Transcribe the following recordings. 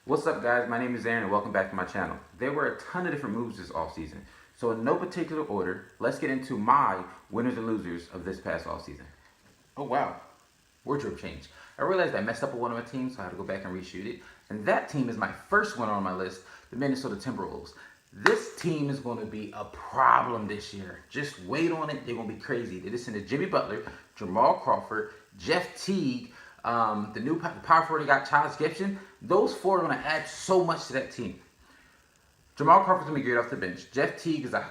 What's up, guys? My name is Aaron and welcome back to my channel. There were a ton of different moves this offseason. So in no particular order, let's get into my winners and losers of this past offseason. Oh wow, wardrobe change. I realized I messed up with one of my teams, so I had to go back and reshoot it. And that team is my first one on my list, the Minnesota Timberwolves. This team is going to be a problem this year. Just wait on it. They're going to be crazy. They listen to Jimmy Butler, Jamal Crawford, Jeff Teague, the new power forward they got, Charles Gibson. Those four are going to add so much to that team. Jamal Crawford's going to be great off the bench. Jeff Teague is a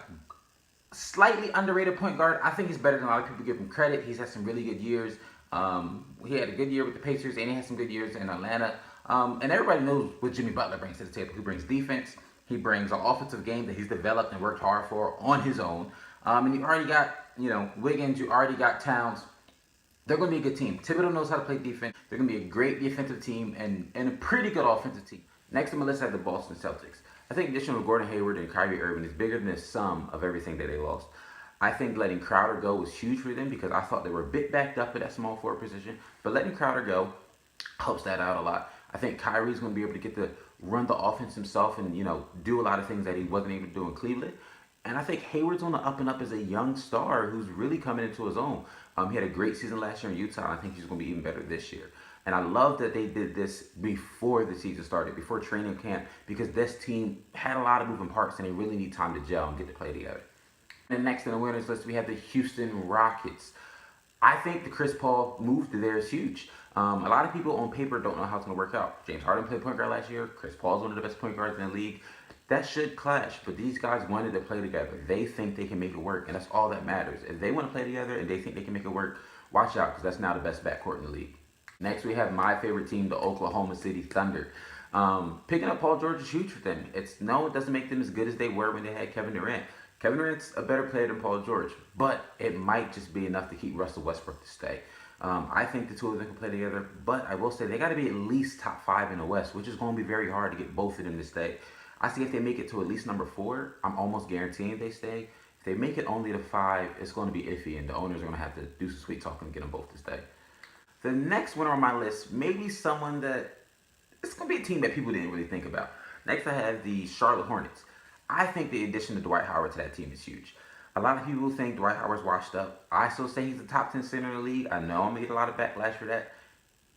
slightly underrated point guard. I think he's better than a lot of people give him credit. He's had some really good years. He had a good year with the Pacers, and he had some good years in Atlanta. And everybody knows what Jimmy Butler brings to the table. He brings defense. He brings an offensive game that he's developed and worked hard for on his own. And you already got, Wiggins. You already got Towns. They're going to be a good team. Thibodeau knows how to play defense. They're going to be a great defensive team and a pretty good offensive team. Next on my list, I have the Boston Celtics. I think the addition of Gordon Hayward and Kyrie Irving is bigger than the sum of everything that they lost. I think letting Crowder go was huge for them because I thought they were a bit backed up at that small forward position. But letting Crowder go helps that out a lot. I think Kyrie's going to be able to get to run the offense himself and, do a lot of things that he wasn't able to do in Cleveland. And I think Hayward's on the up and up as a young star who's really coming into his own. He had a great season last year in Utah, and I think he's going to be even better this year. And I love that they did this before the season started, before training camp, because this team had a lot of moving parts, and they really need time to gel and get to play together. And next on the winners list, we have the Houston Rockets. I think the Chris Paul move to there is huge. A lot of people on paper don't know how it's going to work out. James Harden played point guard last year. Chris Paul is one of the best point guards in the league. That should clash, but these guys wanted to play together. They think they can make it work, and that's all that matters. If they want to play together and they think they can make it work, watch out, because that's now the best backcourt in the league. Next, we have my favorite team, the Oklahoma City Thunder. Picking up Paul George is huge for them. It doesn't make them as good as they were when they had Kevin Durant. Kevin Durant's a better player than Paul George, but it might just be enough to keep Russell Westbrook to stay. I think the two of them can play together, but I will say they got to be at least top 5 in the West, which is going to be very hard to get both of them to stay. I see if they make it to at least number 4, I'm almost guaranteeing they stay. If they make it only to 5, it's going to be iffy, and the owners are going to have to do some sweet talking to get them both to stay. The next winner on my list may be someone that it's going to be a team that people didn't really think about. Next, I have the Charlotte Hornets. I think the addition of Dwight Howard to that team is huge. A lot of people think Dwight Howard's washed up. I still say he's the top 10 center in the league. I know I'm going to get a lot of backlash for that.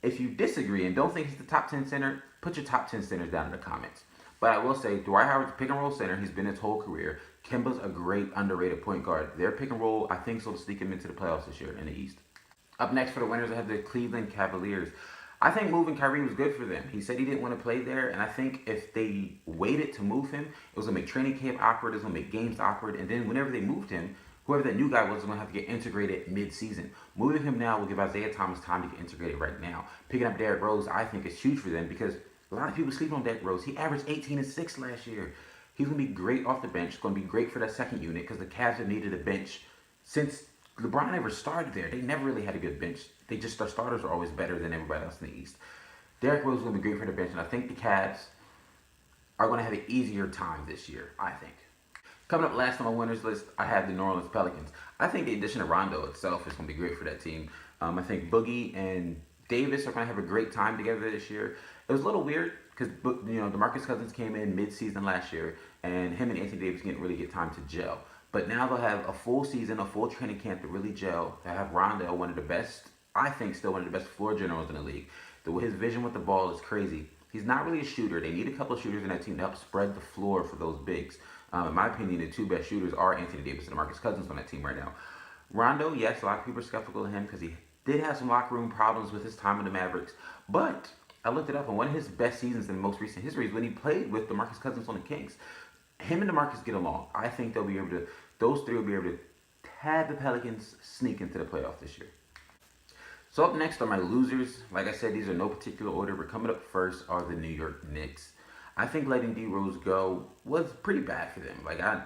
If you disagree and don't think he's the top 10 center, put your top 10 centers down in the comments. But I will say, Dwight Howard's a pick and roll center. He's been his whole career. Kemba's a great underrated point guard. Their pick and roll, I think, will sneak him into the playoffs this year in the East. Up next for the winners, I have the Cleveland Cavaliers. I think moving Kyrie was good for them. He said he didn't want to play there, and I think if they waited to move him, it was going to make training camp awkward, it was going to make games awkward, and then whenever they moved him, whoever that new guy was going to have to get integrated mid-season. Moving him now will give Isaiah Thomas time to get integrated right now. Picking up Derrick Rose, I think, is huge for them because a lot of people sleep on Derrick Rose. He averaged 18 and 6 last year. He's going to be great off the bench. It's going to be great for that second unit because the Cavs have needed a bench since LeBron ever started there. They never really had a good bench. Their starters are always better than everybody else in the East. Derrick Rose is going to be great for the bench, and I think the Cavs are going to have an easier time this year, I think. Coming up last on my winners list, I have the New Orleans Pelicans. I think the addition of Rondo itself is going to be great for that team. I think Boogie and Davis are going to have a great time together this year. It was a little weird because DeMarcus Cousins came in mid-season last year, and him and Anthony Davis didn't really get time to gel. But now they'll have a full season, a full training camp to really gel. They'll have Rondo, one of the best, I think still one of the best floor generals in the league. His vision with the ball is crazy. He's not really a shooter. They need a couple of shooters in that team to help spread the floor for those bigs. In my opinion, the two best shooters are Anthony Davis and DeMarcus Cousins on that team right now. Rondo, yes, a lot of people are skeptical of him because he did have some locker room problems with his time in the Mavericks. But I looked it up, and one of his best seasons in most recent history is when he played with DeMarcus Cousins on the Kings. Him and DeMarcus get along. I think those three will be able to have the Pelicans sneak into the playoffs this year. So up next are my losers. Like I said, these are no particular order, but coming up first are the New York Knicks. I think letting D Rose go was pretty bad for them.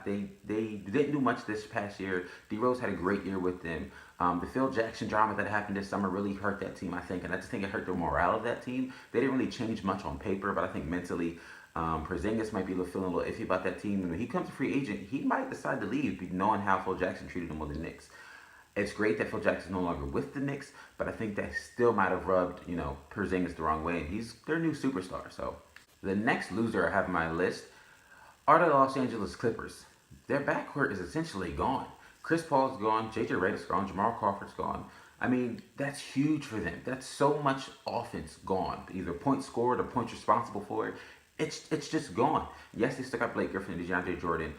They didn't do much this past year. D Rose had a great year with them. The Phil Jackson drama that happened this summer really hurt that team, I think, and I just think it hurt the morale of that team. They didn't really change much on paper, but I think mentally, Porzingis might be feeling a little iffy about that team. And when he comes a free agent, he might decide to leave, knowing how Phil Jackson treated him with the Knicks. It's great that Phil Jackson's no longer with the Knicks, but I think that still might have rubbed, Porzingis the wrong way. And he's their new superstar, so The next loser I have on my list are the Los Angeles Clippers. Their backcourt is essentially gone. Chris Paul's gone, JJ Redick's gone, Jamal Crawford's gone. I mean, that's huge for them. That's so much offense gone. Either points scored or points responsible for it. It's just gone. Yes, they still got Blake Griffin and DeAndre Jordan.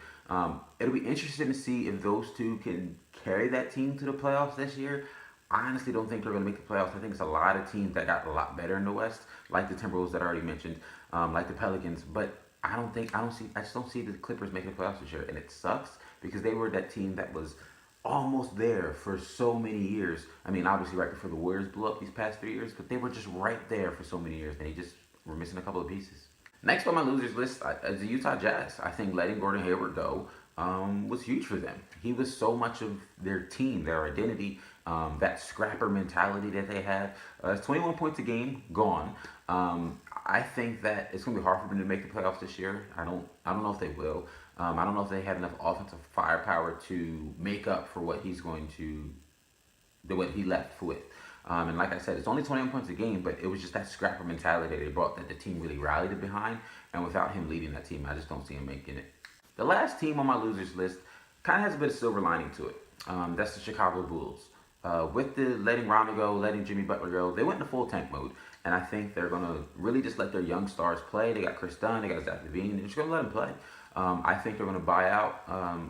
It'll be interesting to see if those two can carry that team to the playoffs this year. I honestly don't think they're going to make the playoffs. I think it's a lot of teams that got a lot better in the West, like the Timberwolves that I already mentioned, like the Pelicans. But I just don't see the Clippers making the playoffs this year, and it sucks because they were that team that was almost there for so many years. I mean, obviously right before the Warriors blew up these past 3 years, but they were just right there for so many years, and they just were missing a couple of pieces. Next on my losers list is the Utah Jazz. I think letting Gordon Hayward go was huge for them. He was so much of their team, their identity, that scrapper mentality that they had. It's 21 points a game gone. I think that it's going to be hard for them to make the playoffs this year. I don't know if they will. I don't know if they have enough offensive firepower to make up for what what he left with. And like I said, it's only 21 points a game, but it was just that scrapper mentality they brought that the team really rallied behind. And without him leading that team, I just don't see him making it. The last team on my losers list kind of has a bit of silver lining to it. That's the Chicago Bulls. With the letting Rondo go, letting Jimmy Butler go, they went into full tank mode. And I think they're going to really just let their young stars play. They got Chris Dunn, they got Zach LaVine. They're just going to let them play. I think they're going to buy out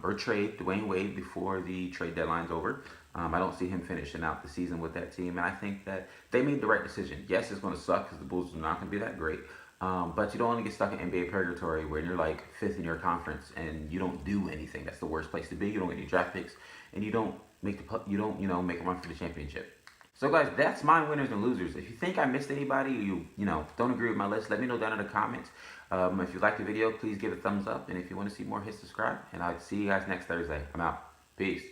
or trade Dwayne Wade before the trade deadline's over. I don't see him finishing out the season with that team. And I think that they made the right decision. Yes, it's going to suck because the Bulls are not going to be that great. But you don't want to get stuck in NBA purgatory where you're like fifth in your conference and you don't do anything. That's the worst place to be. You don't get any draft picks and you don't make a run for the championship. So guys, that's my winners and losers. If you think I missed anybody, or you don't agree with my list, let me know down in the comments. If you like the video, please give it a thumbs up. And if you want to see more, hit subscribe. And I'll see you guys next Thursday. I'm out. Peace.